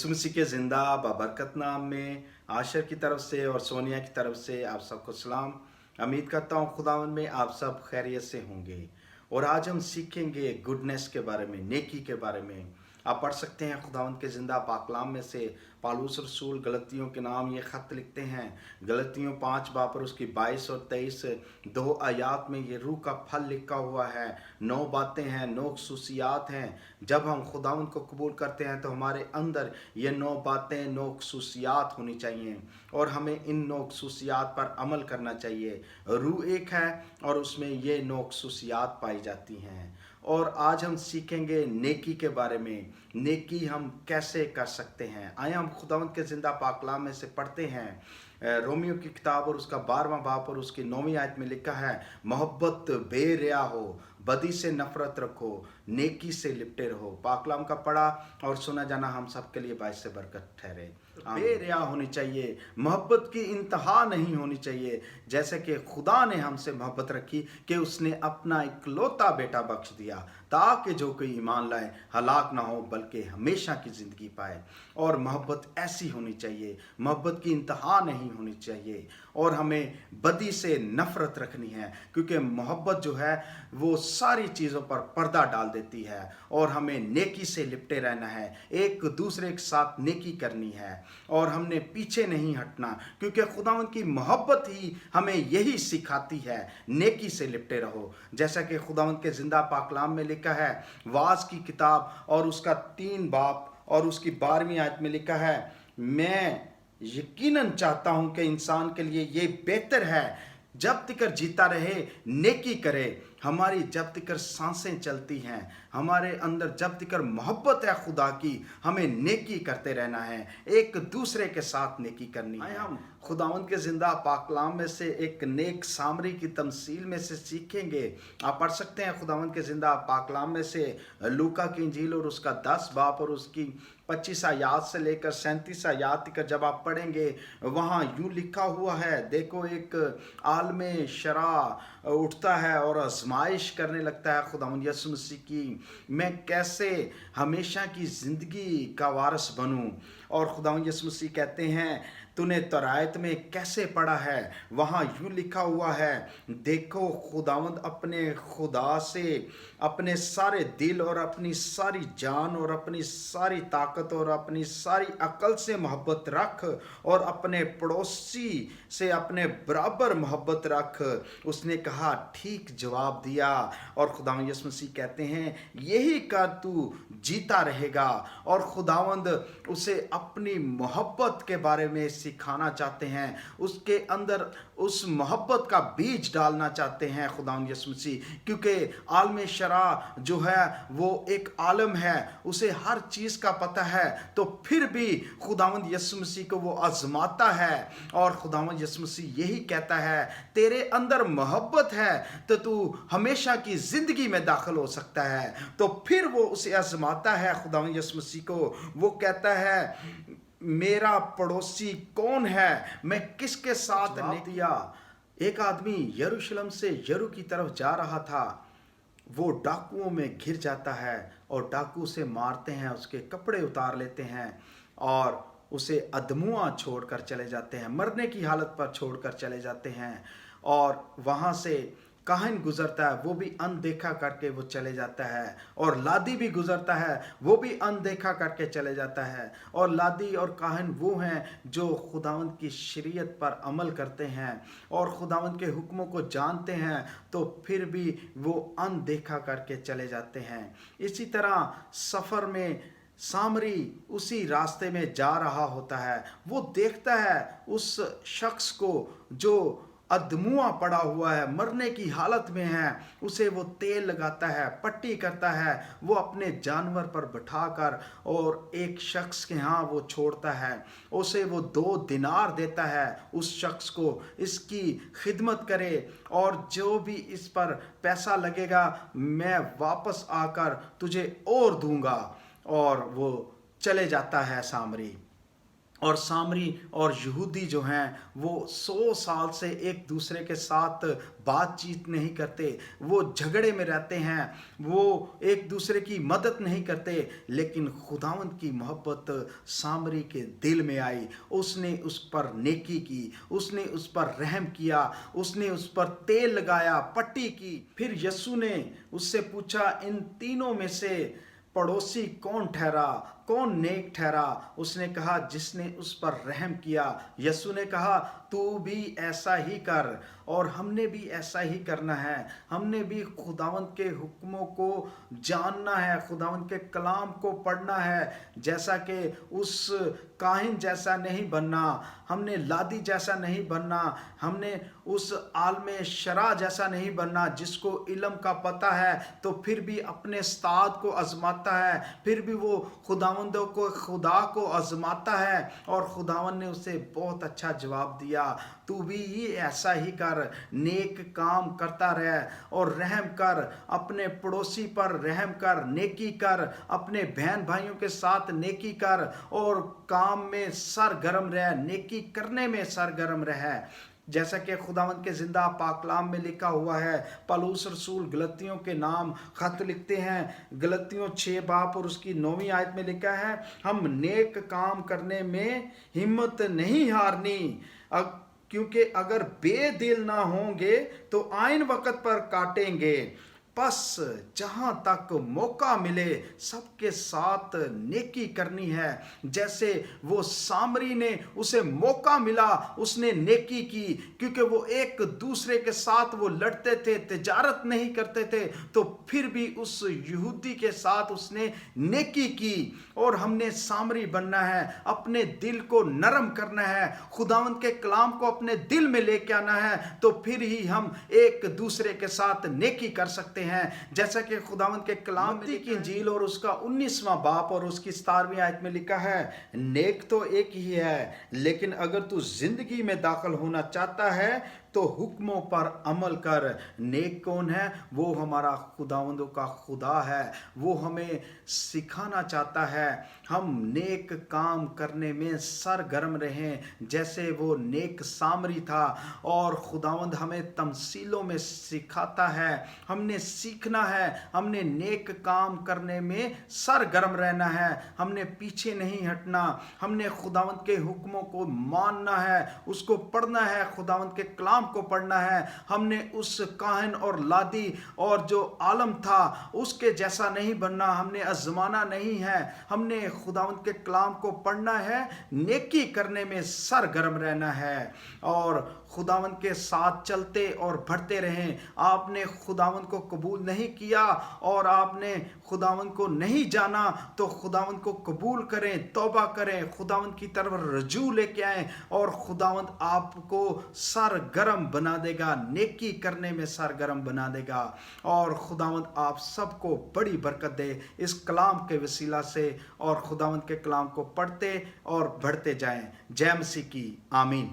यीशु मसीह के ज़िंदा बाबरकत नाम में आशर की तरफ से और सोनिया की तरफ से आप सबको सलाम। उम्मीद करता हूँ खुदावंद में आप सब खैरियत से होंगे। और आज हम सीखेंगे गुडनेस के बारे में, नेकी के बारे में। आप पढ़ सकते हैं खुदावंद के ज़िंदा पाकलाम में से पालूस रसूल गलतियों के नाम ये ख़त लिखते हैं। गलतियों 5 बाब पर उसकी 22 और 23 दो आयात में ये रूह का फल लिखा हुआ है। 9 बातें हैं, 9 खसूसियात हैं। जब हम खुदावंद को कबूल करते हैं तो हमारे अंदर ये 9 बातें, 9 खसूसियात होनी चाहिए और हमें इन 9 खसूसियात पर अमल करना चाहिए। रूह एक है और उसमें ये 9 खसूसियात पाई जाती हैं। और आज हम सीखेंगे नेकी के बारे में। नेकी हम कैसे कर सकते हैं, आइए हम खुदावंद के ज़िंदा पाकलाम में से पढ़ते हैं। रोमियो की किताब और उसका 12वां बाब और उसकी 9वीं आयत में लिखा है, मोहब्बत बेरिया हो, बदी से नफरत रखो, नेकी से लिपटे रहो। पाकलाम का पढ़ा और सुना जाना हम सबके लिए बाइस से बरकत ठहरे। बेरिया होनी चाहिए, मोहब्बत की इंतहा नहीं होनी चाहिए। जैसे कि खुदा ने हमसे मोहब्बत रखी कि उसने अपना इकलौता बेटा बख्श दिया ताकि जो कोई ईमान लाए हलाक ना हो बल्कि हमेशा की ज़िंदगी पाए। और मोहब्बत ऐसी होनी चाहिए, मोहब्बत की इंतहा नहीं होनी चाहिए। और हमें बदी से नफरत रखनी है क्योंकि मोहब्बत जो है वो सारी चीज़ों पर पर्दा डाल देती है। और हमें नेकी से लिपटे रहना है, एक दूसरे के साथ नेकी करनी है और हमने पीछे नहीं हटना क्योंकि खुदावंद की मोहब्बत ही हमें यही सिखाती है, नेकी से लिपटे रहो। जैसा कि खुदावंद के ज़िंदा पाकलाम में लिखा है, वाज की किताब और उसका 3 बाब और उसकी 12वीं आयत में लिखा है, मैं यकीनन चाहता हूं कि इंसान के लिए ये बेहतर है जब तक जीता रहे नेकी करे। हमारी जब तक सांसें चलती हैं, हमारे अंदर जब तक मोहब्बत है खुदा की, हमें नेकी करते रहना है, एक दूसरे के साथ नेकी करनी है। हम खुदावंद के ज़िंदा पाकलाम में से एक नेक सामरी की तमसील में से सीखेंगे। आप पढ़ सकते हैं खुदावंद के ज़िंदा पाकलाम में से लूका की इंजील और उसका 10 बाब और उसकी 25 आयात से लेकर 37 आयात तक जब आप पढ़ेंगे वहाँ यूँ लिखा हुआ है, देखो एक आलमे शरा उठता है और आजमाइश करने लगता है खुदावंद यीशु मसीह की, मैं कैसे हमेशा की ज़िंदगी का वारिस बनूं। और खुदावंद यीशु मसीह कहते हैं, तूने तौरात में कैसे पढ़ा है, वहाँ यूँ लिखा हुआ है, देखो खुदावंद अपने खुदा से अपने सारे दिल और अपनी सारी जान और अपनी सारी ताकत और अपनी सारी अकल से मोहब्बत रख और अपने पड़ोसी से अपने बराबर मोहब्बत रख। उसने कहा ठीक जवाब दिया। और खुदावंद यीशु मसीह कहते हैं, यही कर तू जीता रहेगा। और खुदावंद उसे अपनी मोहब्बत के बारे में सिखाना चाहते हैं, उसके अंदर उस मोहब्बत का बीज डालना चाहते हैं खुदावंद यीशु मसीह। क्योंकि आलम शरा जो है वो एक आलम है, उसे हर चीज़ का पता है, तो फिर भी खुदावंद यीशु मसीह को वो आजमाता है। और खुदावंद यीशु मसीह यही कहता है, तेरे अंदर मोहब्बत है तो तू हमेशा की ज़िंदगी में दाखिल हो सकता है। तो फिर वो उसे आजमाता है खुदावंद यीशु मसीह को। वो कहता है, मेरा पड़ोसी कौन है, मैं किसके साथ नहीं दिया। एक आदमी यरूशलेम से यरू की तरफ जा रहा था, वो डाकुओं में घिर जाता है और डाकू उसे मारते हैं, उसके कपड़े उतार लेते हैं और उसे अधमुआ छोड़कर चले जाते हैं, मरने की हालत पर छोड़कर चले जाते हैं। और वहाँ से काहिन गुजरता है, वो भी अनदेखा करके वो चले जाता है। और लादी भी गुजरता है, वो भी अनदेखा करके चले जाता है। और लादी और काहिन वो हैं जो खुदावंद की शरीयत पर अमल करते हैं और खुदावंद के हुक्मों को जानते हैं, तो फिर भी वो अनदेखा करके चले जाते हैं। इसी तरह सफ़र में सामरी उसी रास्ते में जा रहा होता है, वो देखता है उस शख्स को जो अधमुआ पड़ा हुआ है, मरने की हालत में है, उसे वो तेल लगाता है, पट्टी करता है, वो अपने जानवर पर बिठाकर और एक शख्स के यहाँ वो छोड़ता है। उसे वो 2 दिनार देता है उस शख्स को, इसकी खिदमत करे और जो भी इस पर पैसा लगेगा मैं वापस आकर तुझे और दूंगा। और वो चले जाता है सामरी। اور سامری اور یہودی جو ہیں وہ 100 سال سے ایک دوسرے کے ساتھ بات چیت نہیں کرتے، وہ جھگڑے میں رہتے ہیں، وہ ایک دوسرے کی مدد نہیں کرتے، لیکن خداوند کی محبت سامری کے دل میں آئی، اس نے اس پر نیکی کی، اس نے اس پر رحم کیا، اس نے اس پر تیل لگایا، پٹی کی۔ پھر یسوع نے اس سے پوچھا ان تینوں میں سے پڑوسی کون ٹھہرا، کون نیک ٹھہرا؟ اس نے کہا جس نے اس پر رحم کیا۔ یسوع نے کہا تو بھی ایسا ہی کر، اور ہم نے بھی ایسا ہی کرنا ہے۔ ہم نے بھی خداوند کے حکموں کو جاننا ہے، خداوند کے کلام کو پڑھنا ہے، جیسا کہ اس کاہن جیسا نہیں بننا، ہم نے لادی جیسا نہیں بننا، ہم نے اس عالم شرع جیسا نہیں بننا جس کو علم کا پتہ ہے تو پھر بھی اپنے استاد کو آزماتا ہے، پھر بھی وہ خدا کو آزماتا ہے۔ اور خداوند نے اسے بہت اچھا جواب دیا، تو بھی ایسا ہی کر، نیک کام کرتا رہ اور رحم کر، اپنے پڑوسی پر رحم کر، نیکی کر، اپنے بہن بھائیوں کے ساتھ نیکی کر، اور کام میں سرگرم رہ، نیکی کرنے میں سرگرم رہ، جیسا کہ خداوند کے زندہ پاک کلام میں لکھا ہوا ہے۔ پالوس رسول گلتیوں کے نام خط لکھتے ہیں، گلتیوں 6 باب اور اس کی 9ویں آیت میں لکھا ہے، ہم نیک کام کرنے میں ہمت نہیں ہارنی، کیونکہ اگر بے دل نہ ہوں گے تو آئین وقت پر کاٹیں گے۔ پس جہاں تک موقع ملے سب کے ساتھ نیکی کرنی ہے، جیسے وہ سامری نے اسے موقع ملا اس نے نیکی کی، کیونکہ وہ ایک دوسرے کے ساتھ وہ لڑتے تھے، تجارت نہیں کرتے تھے، تو پھر بھی اس یہودی کے ساتھ اس نے نیکی کی۔ اور ہم نے سامری بننا ہے، اپنے دل کو نرم کرنا ہے، خداوند کے کلام کو اپنے دل میں لے کے آنا ہے، تو پھر ہی ہم ایک دوسرے کے ساتھ نیکی کر سکتے ہیں، جیسا کہ خداوند کے کلام متی کی انجیل اور اس کا 19واں باب اور اس کی 17ویں آیت میں لکھا ہے، نیک تو ایک ہی ہے، لیکن اگر تو زندگی میں داخل ہونا چاہتا ہے تو حکموں پر عمل کر۔ نیک کون ہے؟ وہ ہمارا خداوندوں کا خدا ہے، وہ ہمیں سکھانا چاہتا ہے ہم نیک کام کرنے میں سرگرم رہیں، جیسے وہ نیک سامری تھا۔ اور خداوند ہمیں تمثیلوں میں سکھاتا ہے، ہم نے سیکھنا ہے، ہم نے نیک کام کرنے میں سرگرم رہنا ہے، ہم نے پیچھے نہیں ہٹنا، ہم نے خداوند کے حکموں کو ماننا ہے، اس کو پڑھنا ہے، خداوند کے کلام کو پڑھنا ہے۔ ہم نے اس کاہن اور لادی اور جو عالم تھا اس کے جیسا نہیں بننا، ہم نے آزمانا نہیں ہے، ہم نے خداوند کے کلام کو پڑھنا ہے، نیکی کرنے میں سرگرم رہنا ہے، اور خداوند کے ساتھ چلتے اور بڑھتے رہیں۔ آپ نے خداوند کو قبول نہیں کیا اور آپ نے خداوند کو نہیں جانا تو خداوند کو قبول کریں، توبہ کریں، خداوند کی طرف رجوع لے کے آئیں، اور خداوند آپ کو سرگرم بنا دے گا، نیکی کرنے میں سرگرم بنا دے گا، اور خداوند آپ سب کو بڑی برکت دے اس کلام کے وسیلہ سے، اور خداوند کے کلام کو پڑھتے اور بڑھتے جائیں۔ جے مسیح کی آمین۔